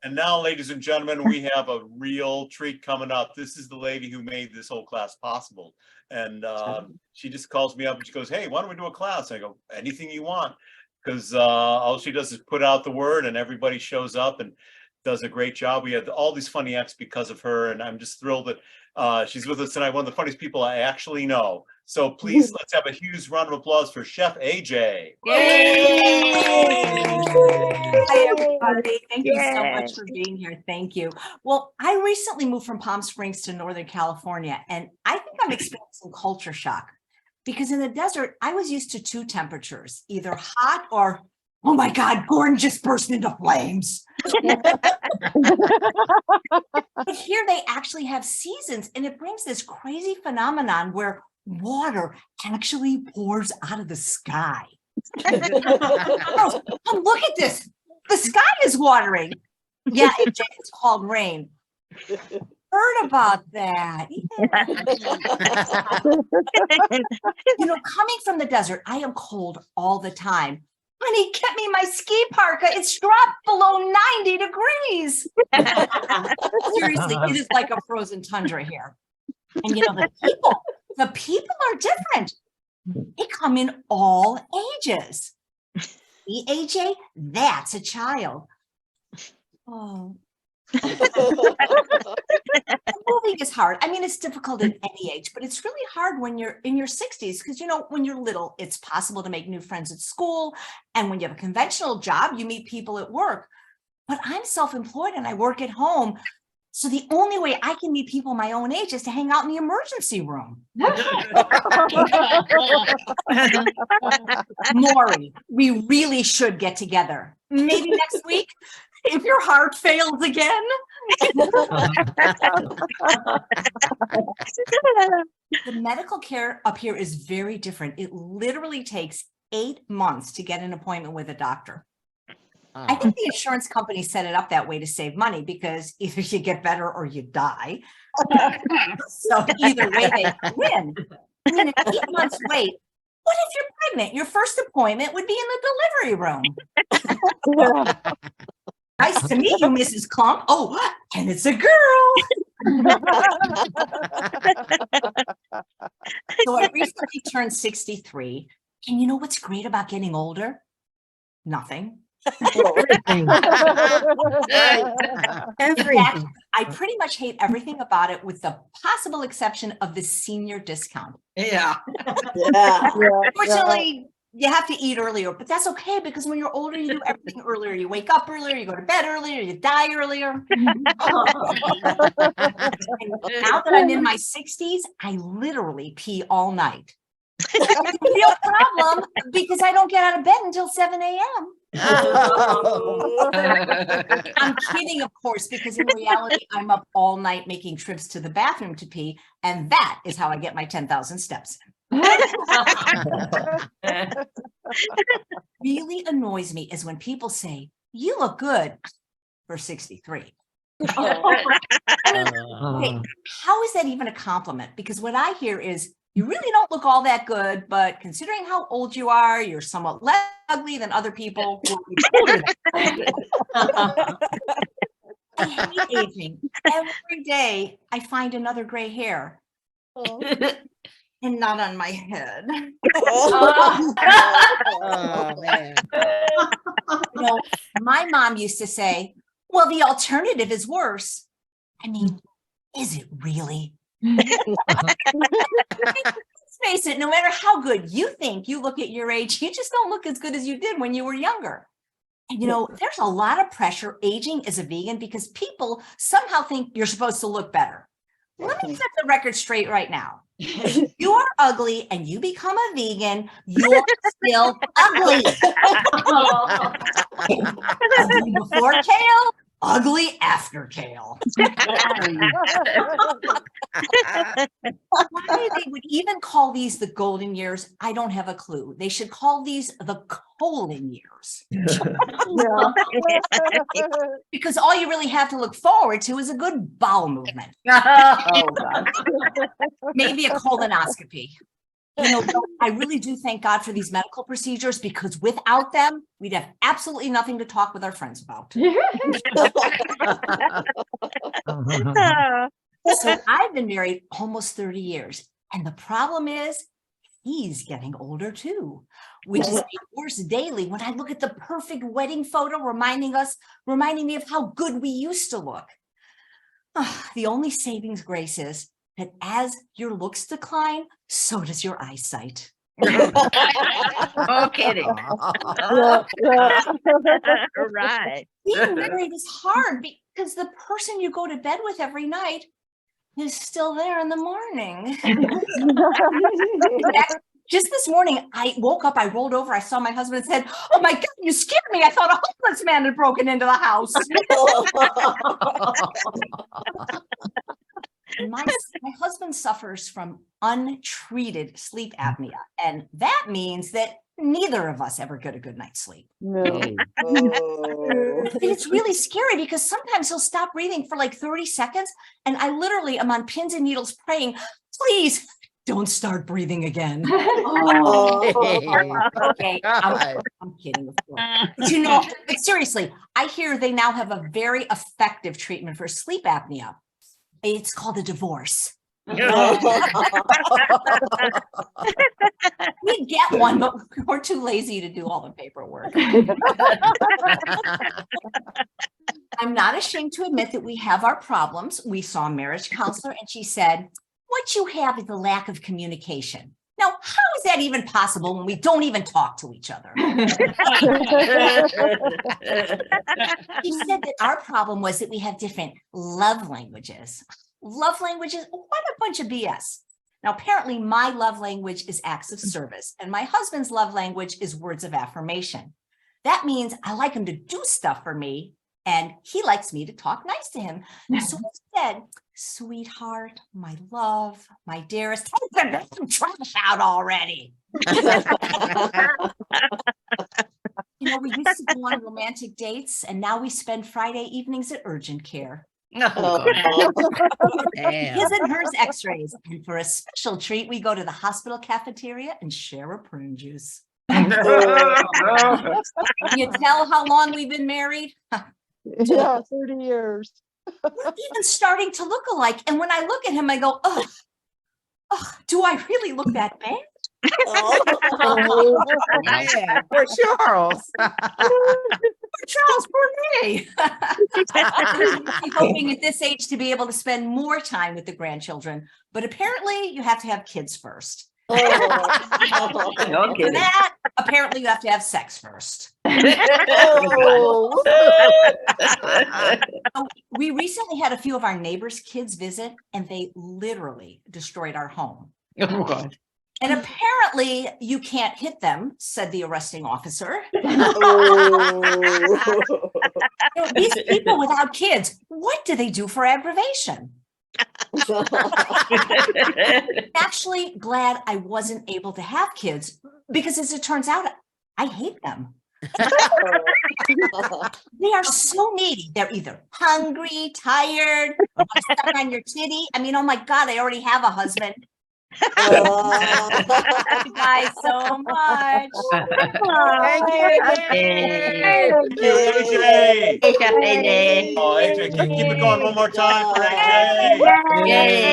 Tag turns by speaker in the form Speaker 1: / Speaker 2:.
Speaker 1: And now, ladies and gentlemen, we have a real treat coming up. This is the lady who made this whole class possible. And she just calls me up and she goes, hey, why don't we do a class? I go, anything you want. Because all she does is put out the word and everybody shows up and does a great job. We had all these funny acts because of her. And I'm just thrilled that she's with us tonight. One of the funniest people I actually know. So please, let's have a huge round of applause for Chef AJ.
Speaker 2: Yay! Hi, everybody. Thank you so much for being here. Thank you. Well, I recently moved from Palm Springs to Northern California, and I think I'm experiencing culture shock because in the desert, I was used to two temperatures, either hot or, oh my God, Gordon just burst into flames. But here they actually have seasons, and it brings this crazy phenomenon where water actually pours out of the sky. Oh, look at this. The sky is watering. Yeah, it's called rain. Heard about that. You know, coming from the desert, I am cold all the time. Honey, get me my ski parka. It's dropped below 90 degrees. Seriously, it is like a frozen tundra here. And you know, the people are different. They come in all ages. See, AJ, that's a child. Oh. Moving is hard. I mean, it's difficult at any age, but it's really hard when you're in your 60s because, you know, when you're little, it's possible to make new friends at school. And when you have a conventional job, you meet people at work. But I'm self-employed and I work at home. So the only way I can meet people my own age is to hang out in the emergency room. Maury, we really should get together. Maybe next week, if your heart fails again. The medical care up here is very different. It literally takes 8 months to get an appointment with a doctor. I think the insurance company set it up that way to save money because either you get better or you die. So either way, they win. I mean, an 8 months wait. What if you're pregnant? Your first appointment would be in the delivery room. Nice to meet you, Mrs. Clump. Oh, and it's a girl. So I recently turned 63. And you know what's great about getting older? Nothing.
Speaker 3: Everything.
Speaker 2: Fact, I pretty much hate everything about it with the possible exception of the senior discount.
Speaker 3: Yeah.
Speaker 2: Unfortunately, you have to eat earlier, but that's okay because when you're older, you do everything earlier. You wake up earlier, you go to bed earlier, you die earlier. Now that I'm in my 60s, I literally pee all night. It's a real problem because I don't get out of bed until 7 a.m. I'm kidding, of course, because in reality, I'm up all night making trips to the bathroom to pee, and that is how I get my 10,000 steps in. Really annoys me is when people say, you look good for 63. I mean, okay, how is that even a compliment? Because what I hear is, you really don't look all that good, but considering how old you are, you're somewhat less ugly than other people. I hate aging. Every day I find another gray hair. And not on my head.
Speaker 3: Oh, man.
Speaker 2: You know, my mom used to say, well, the alternative is worse. I mean, is it really? Let's face it, no matter how good you think you look at your age, you just don't look as good as you did when you were younger. And you know, there's a lot of pressure aging as a vegan because people somehow think you're supposed to look better. Let me set the record straight right now. If you are ugly and you become a vegan, you're still ugly. Ugly before kale, ugly after kale. Why they would even call these the golden years, I don't have a clue. They should call these the colon years. Because all you really have to look forward to is a good bowel movement.
Speaker 3: Oh, God.
Speaker 2: Maybe a colonoscopy. You know, I really do thank God for these medical procedures because without them, we'd have absolutely nothing to talk with our friends about. So I've been married almost 30 years. And the problem is he's getting older too, which is worse daily when I look at the perfect wedding photo reminding me of how good we used to look. The only savings grace is that as your looks decline, so does your eyesight.
Speaker 4: No kidding. Right.
Speaker 2: Being married is hard because the person you go to bed with every night is still there in the morning. Just this morning, I woke up, I rolled over, I saw my husband and said, "Oh my God, you scared me. I thought a homeless man had broken into the house." My husband suffers from untreated sleep apnea, and that means that neither of us ever get a good night's sleep. And it's really scary because sometimes he'll stop breathing for like 30 seconds, and I literally am on pins and needles praying, "Please don't start breathing again." Okay, I'm kidding, of course. But you know, but seriously, I hear they now have a very effective treatment for sleep apnea. It's called a divorce. We get one, but we're too lazy to do all the paperwork. I'm not ashamed to admit that we have our problems. We saw a marriage counselor and she said, "What you have is a lack of communication." Now, how is that even possible when we don't even talk to each other? She said that our problem was that we have different love languages. Love languages? What a bunch of BS. Now, apparently my love language is acts of service and my husband's love language is words of affirmation. That means I like him to do stuff for me and he likes me to talk nice to him. So instead, "Sweetheart, my love, my dearest, take the damn trash out already." You know, we used to go on romantic dates and now we spend Friday evenings at urgent care. His and hers x-rays. And for a special treat, we go to the hospital cafeteria and share a prune juice. Can you tell how long we've been married?
Speaker 5: Yeah, 30 years.
Speaker 2: We're even starting to look alike. And when I look at him, I go, "Oh, do I really look that bad?"
Speaker 3: Yeah, for Charles.
Speaker 2: Charles, poor me. I'm hoping at this age to be able to spend more time with the grandchildren, but apparently you have to have kids first.
Speaker 4: No
Speaker 2: For
Speaker 4: kidding.
Speaker 2: that, apparently you have to have sex first. So we recently had a few of our neighbors' kids visit, and they literally destroyed our home.
Speaker 4: Oh, God.
Speaker 2: And apparently you can't hit them, said the arresting officer. These people without kids, what do they do for aggravation? Actually glad I wasn't able to have kids because as it turns out, I hate them. They are so needy. They're either hungry, tired, or stuck on your titty. I mean, oh my God, I already have a husband. Thank you guys so much.
Speaker 3: Thank you.
Speaker 1: AJ.
Speaker 4: AJ.
Speaker 1: Oh, AJ, keep it going one more time for AJ.
Speaker 4: Yay.